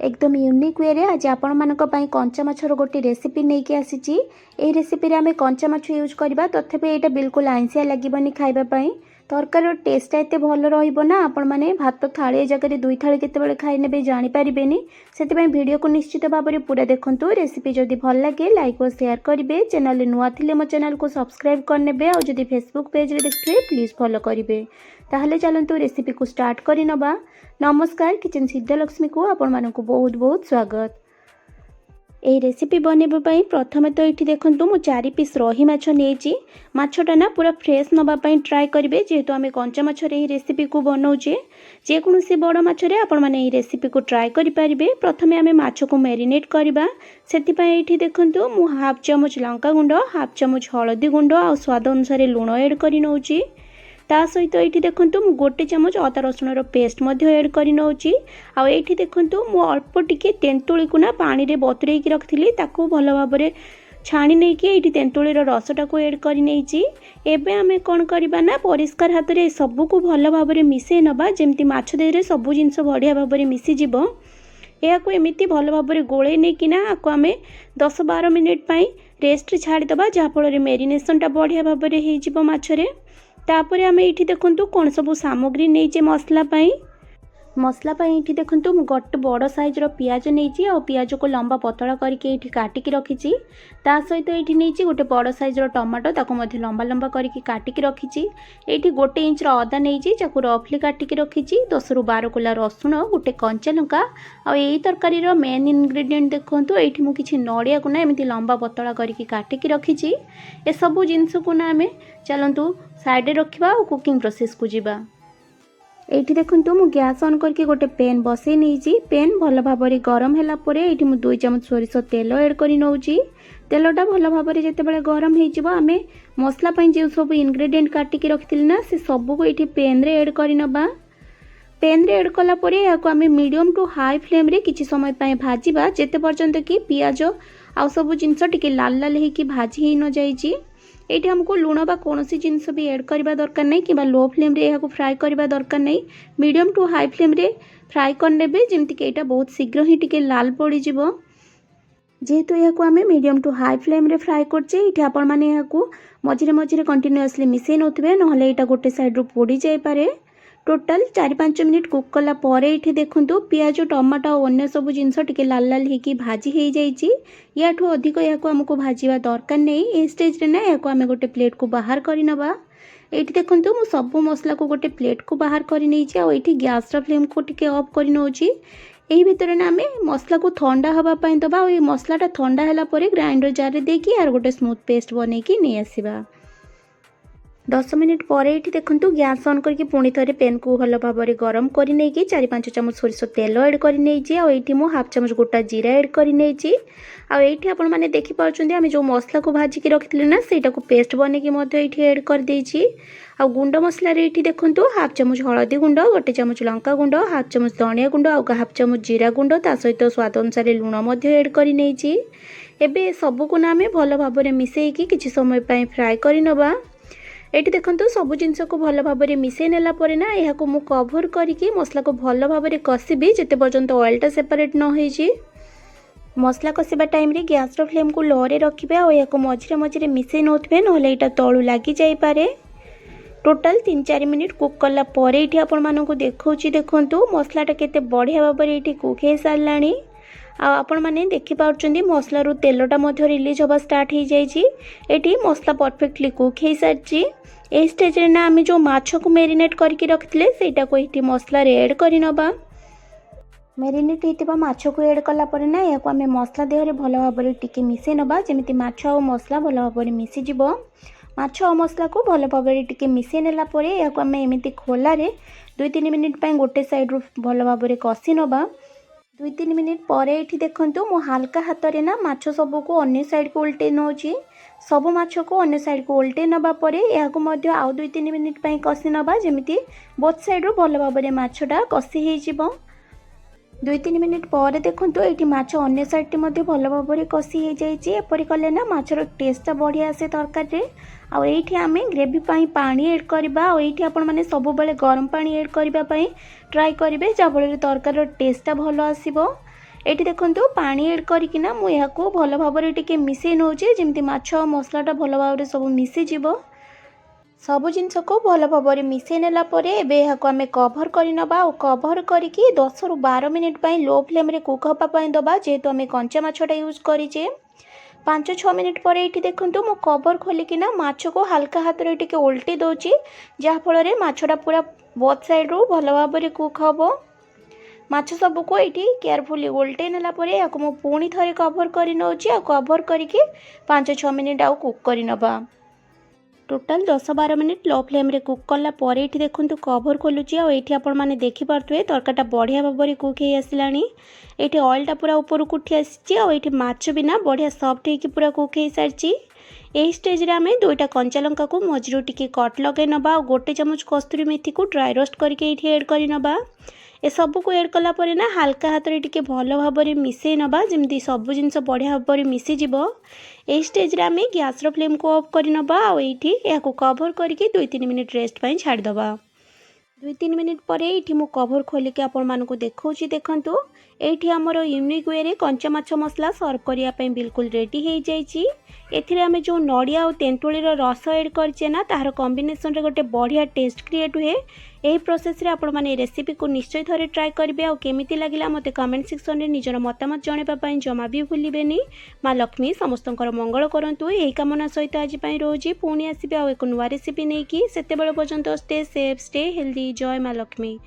एकदम unique way रे आज आपण मानक पई कंचा माछर गोटे रेसिपी नहीं कि आसीची। ए रेसिपी रे आमे कंचा माछ यूज करबा तथापि एटा बिल्कुल आइंसिया लागबनी खाइबा पई। तरकार टेस्ट एते भल रहिबो ना आपण माने भात थाळे जगह दुई थाळे केतेबेले खाइ नेबे जानि परिबेनी। सेति पई वीडियो को निश्चित भाबरे पूरा देखंतु। रेसिपी जदि भल लागे लाइक और शेयर करिवे। चैनल रे नुआ थिले मो चैनल को सब्सक्राइब करनेबे और जदि फेसबुक पेज रे देखिबे प्लीज फॉलो करिवे। ताहले चलंतु रेसिपी को स्टार्ट करि नबा। नमस्कार, किचन सिद्धलक्ष्मी को आपण मानकु बहुत बहुत स्वागत। ए रेसिपी बनेबा पई प्रथमे तो एठी देखंतु मु 4 पीस रही माछ नेची। माछटा ना पूरा फ्रेश नबा पई ट्राई करिवे जेहेतु आमे कंचा माछ रे ए रेसिपी को बनाउचे। जे कोनोसी बड़ माछ रे आपण माने ए रेसिपी को ट्राई करि परिबे। प्रथमे आमे माछ को मैरिनेट करबा। सेति पई एठी देखंतु मु हाफ चमच लंका गुंडो, हाफ चमच हळदी गुंडो आ स्वाद अनुसार लूण ऐड करि नउची। ता सहित ये देखंतु मु गोटे चमच अदा रसुण पेस्ट एड करि नउची। आ एठी देखंतु मु अल्प टिके तेंतुली को ना पानी रे बतुरेई की रखथिली, ताकू भल भाबरे छाणी नै कि एठी तेंतुली रो रसटा को ऐड करि नैची। एबे आमे कोन करबा ना परिष्कार हाथ रे सब को भल भाबरे मिसे नबा, जेमति माछ देह रे सब जिंस बढ़िया भाबरे मिसी जिवो। या को एमिति भल भाबरे गोळे नै कि ना आको आमे 10-12 मिनिट पई रेस्ट रे छाडी दबा, जहा फल रे मेरिनेशन टा बढ़िया भाबरे हे जिवो माछ रे। तापरे आमे एठी देखंतु कोन सब सामग्री नैचे मसला पाई एठी देखंतु मु गोटे बड़ साइज रो पियाज नैची और पियाज को लंबा पतला करके एठी काटी की रखिची। ता सहित एठी नैची गोटे बड़ साइज रो टमाटो, ताको मध्ये लंबा लंबा करके काटी की रखिची। एठी 1 इंच रो अदा नैची, जाको रफली काटी की रखिची। 10 ରୁ 12 कोला रसुण, गोटे कंचा लंका। आ एई तरकारी रो मेन इंग्रेडिएंट देखंतु एठी मु किछि नडिया को ना एमिति लंबा पतला करके काटी की रखिची। ए सब जिंस को ना आमे चलंतु साइड रे रखिबा और कुकिंग प्रोसेस को जिबा। एठी देखंतु मु गैस ऑन करके गोटे पेन बसई नैची। पेन भल भाबरे गरम होला परे एठी मु 2 चमच सोरिष तेल ऐड करि नउची। तेलटा भल भाबरे जेतेबेले गरम हे जिवो आमे मसला पई जे सब इंग्रेडिएंट काटी की रखथिल ना से सब को एठी पेन रे ऐड करि नबा। पेन रे ऐड कला परे याको आमे मीडियम टू हाई फ्लेम रे किछि समय पई भाजीबा, जेते पर्यंत कि पियाज आ सब जिंस टिके लाल लाल हे कि भाजी हे न जाईची। एठी हमको लूण बा कोनोसी जिंस भी ऐड करबा दरकार नै, कि लो फ्लेम रे याको फ्राई करबा दरकार नै। मीडियम टू हाई फ्लेम रे फ्राई करनेबे, जेमति कि एटा बहुत शीघ्र ही टिके लाल पड़ी जिवो। जेहेतु याको आमे मीडियम टू हाई फ्लेम रे फ्राई करछे, एठी आपण माने याको मझिरे मझिरे कंटीन्यूअसली मिसेई नोथिबे, नहले एटा गोटे साइड रो पोडी जाय पारे। टोटल 4-5 मिनिट कुक कला परे एठी देखंतु पियाज, टमाटो और अन्य सब जिंस टिके लाल लाल हे कि भाजी हे जाईची। याठू अधिक याको हमको भाजीबा दरकार नै। ए स्टेज रे ना याको आमे गोटे प्लेट को बाहर करि नबा। एठी देखंतु मु सब मसला को गोटे प्लेट को बाहर करि नैची आ एठी गैस रा फ्लेम को टिके ऑफ करि नउची। एही भितरे ना आमे मसला को ठंडा हबा पई दबा और ए मसलाटा ठंडा हैला परे ग्राइंडर जार रे देकी यार गोटे स्मूथ पेस्ट बनै की नै आसीबा। 10 मिनिट पर ये देखंतु गैस ऑन करके पुणी थे पेन को भल भाव में गरम कर 4-5 चमच सोरिष तेल ऐड कर मु हाफ चमच गोटा जीरा ऐड कर आपण मैंने देखिपुंत आम जो मसला को भाजिकी रखी ना से पेस्ट बनैक ऐड कर आ गुंड मसला ये देखंतु हाफ चमच हलदी गुंड, गोटे चमच लंका गुंड, हाफ चमच धनिया गुंड और हाफ चमच जीरा गुंड, ता सहित स्वाद अनुसार लूण ऐड कर सबको ना आम भल भाव में मिसेकी किसी समय फ्राए कर एटी देखंतु सब जिनस को भल भाव में मिसई नेला परे ना यह को मु कवर करके मसला को भल भाव में कषिबी जेते पर्यंत ऑयलटा सेपरेट न होईची। मसला कषिबा टाइम रे गैस रो फ्लेम को लो रे रखिबे और या को मझिरे मझिरे मिसई नोथबे, नहले एटा तळु लागी जाई पारे। टोटल 3-4 मिनिट कुक कला परे एठी आपण मानको देखौची देखंतु मसलाटा केते बढ़िया भाव में एठी कुक हे सारलाणी। आपण माने देखि पाउछंदी मसला रो तेलटा मध्य रिलीज होबा स्टार्ट हो जाईची। एठी मसला परफेक्टली कुक हे सारची। ए स्टेज रे ना आमे जो माछ को मैरिनेट करके रखथिले सेटा को एठी मसला रे ऐड करि नबा। मैरिनेट हेतिबा माछ को ऐड कला परे ना या को आमे मसला देह रे भलो भाबरे टिके मिसे नबा, जेमिति माछ और मसला भलो भाबरे मिसी जिवो। माछ और मसला को भलो भाबरे टिके मिसे नेला परे या को आमे एमिति खोला रे 2-3 मिनिट पय गोटे साइड रो भलो भाबरे कसी नबा। 2-3 मिनिट पर ये देखंतु मो हल्का हाथ रे ना माछ सब को अन्य साइड को उल्टे नौची। सब माछ को अन्य साइड को उल्टे नबा परे या को मध्य आउ 2-3 मिनिट पई कसी नबा, जेमिति बोथ साइड रो भल भाबरे माछटा कसी हे जिवो। 2-3 मिनिट पर देखंतु एठी माछ अन्य साइड मध्य भल भाबरे कसी हे जाईची। एपरि कले ना माछर टेस्टटा बढ़िया आसे तरकारी रे। आ एठी आमे ग्रेवी पाई पानी ऐड करबा और एठी आपण माने सब बेले गरम पानी ऐड करबा पाई ट्राई करिवे, जा फल तरकारी टेस्टटा भल आसीबो। ଏଠି ଦେଖନ୍ତୁ ପାଣି ଏଡ୍ କରିକିନା ମୁଁ ଏହାକୁ ଭଲ ଭାବରେ ଟିକେ ମିଶେଇ ନେଉଛି, ଯେମିତି ମାଛ ଆଉ ମସଲାଟା ଭଲ ଭାବରେ ସବୁ ମିଶିଯିବ। ସବୁ ଜିନିଷକୁ ଭଲ ଭାବରେ ମିଶେଇ ନେଲା ପରେ ଏବେ ଏହାକୁ ଆମେ କଭର୍ କରିନେବା ଆଉ କଭର୍ କରିକି 10ରୁ 12 ମିନିଟ୍ ପାଇଁ ଲୋ ଫ୍ଲେମ୍ରେ କୁକ୍ ହେବା ପାଇଁ ଦେବା, ଯେହେତୁ ଆମେ କଞ୍ଚା ମାଛଟା ୟୁଜ୍ କରିଛେ। 5-6 ମିନିଟ୍ ପରେ ଏଇଠି ଦେଖନ୍ତୁ ମୁଁ କଭର୍ ଖୋଲିକିନା ମାଛକୁ ହାଲକା ହାତରେ ଟିକେ ଓଲଟି ଦେଉଛି, ଯାହାଫଳରେ ମାଛଟା ପୁରା ବୋଥ୍ ସାଇଡ଼୍ରୁ ଭଲ ଭାବରେ କୁକ୍ ହେବ। ମାଛ ସବୁକୁ ଏଇଠି କେୟାରଫୁଲି ଓଲଟେଇ ନେଲା ପରେ ଏହାକୁ ମୁଁ ପୁଣି ଥରେ କଭର୍ କରି ନେଉଛି ଆଉ କଭର୍ କରିକି 5-6 ମିନିଟ୍ ଆଉ କୁକ୍ କରିନେବା। टोटाल 10-12 मिनिट लो फ्लेम रे कुक कला परे एठी देखंतु कवर खोलुची आ एठी आपण माने देखि पारथुए तरकाटा बढ़िया भाबरे कुक हे आसिलानी। एठी ऑयलटा पूरा ऊपर को उठी आसीची आ एठी माछ बिना बढ़िया सॉफ्ट हे कि पूरा कुक हे सारची। एही स्टेज रे आमे दुईटा कंचा लंका को मझिरो टिके कट लगे नबा और गोटे चमच कस्तूरी मेथी को ड्राई रोस्ट करके एठी ऐड करि नबा। ए सब को ऐड कला परे ना हल्का हाथ रे टिके भलो भाबरे मिसै नबा, जेमती सब जिंस बढ़िया भाबरे मिसि जिवो। ए स्टेज रे आमे गैस रो फ्लेम को ऑफ करि नबा आ एठी याको कवर करके 2-3 मिनिट रेस्ट पई छाडी दबा। 2-3 मिनिट पर ये मु कवर खोलिक आपण मानकु देखौची। देखंतु एठी हमरो यूनिक वे रे कंचा माछ मसला सर्व करिया पई बिल्कुल रेडी हो जाइची। एथिरे आमे जो नड़िया और तेंतुळीर रस ऐड करचे ना तार कॉम्बिनेशन रे गोटे बढ़िया टेस्ट क्रिएट हुए। यही प्रोसेस रे आपण माने रेसिपी को निश्चय थरे ट्राई करिवे आ केमिति लागिला मते कमेंट सेक्शन रे निजर मतामत जणेबा पई जमा भी भूलिबेनी। माँ लक्ष्मी समस्तंकर मंगल करंतु एही कामना सहित आज पई रोजी पुणी आसीबे आ एक नुवा रेसिपी नेकी। सेते बेले पर्यंत स्टे सेफ स्टे हेल्दी। जय माँ लक्ष्मी।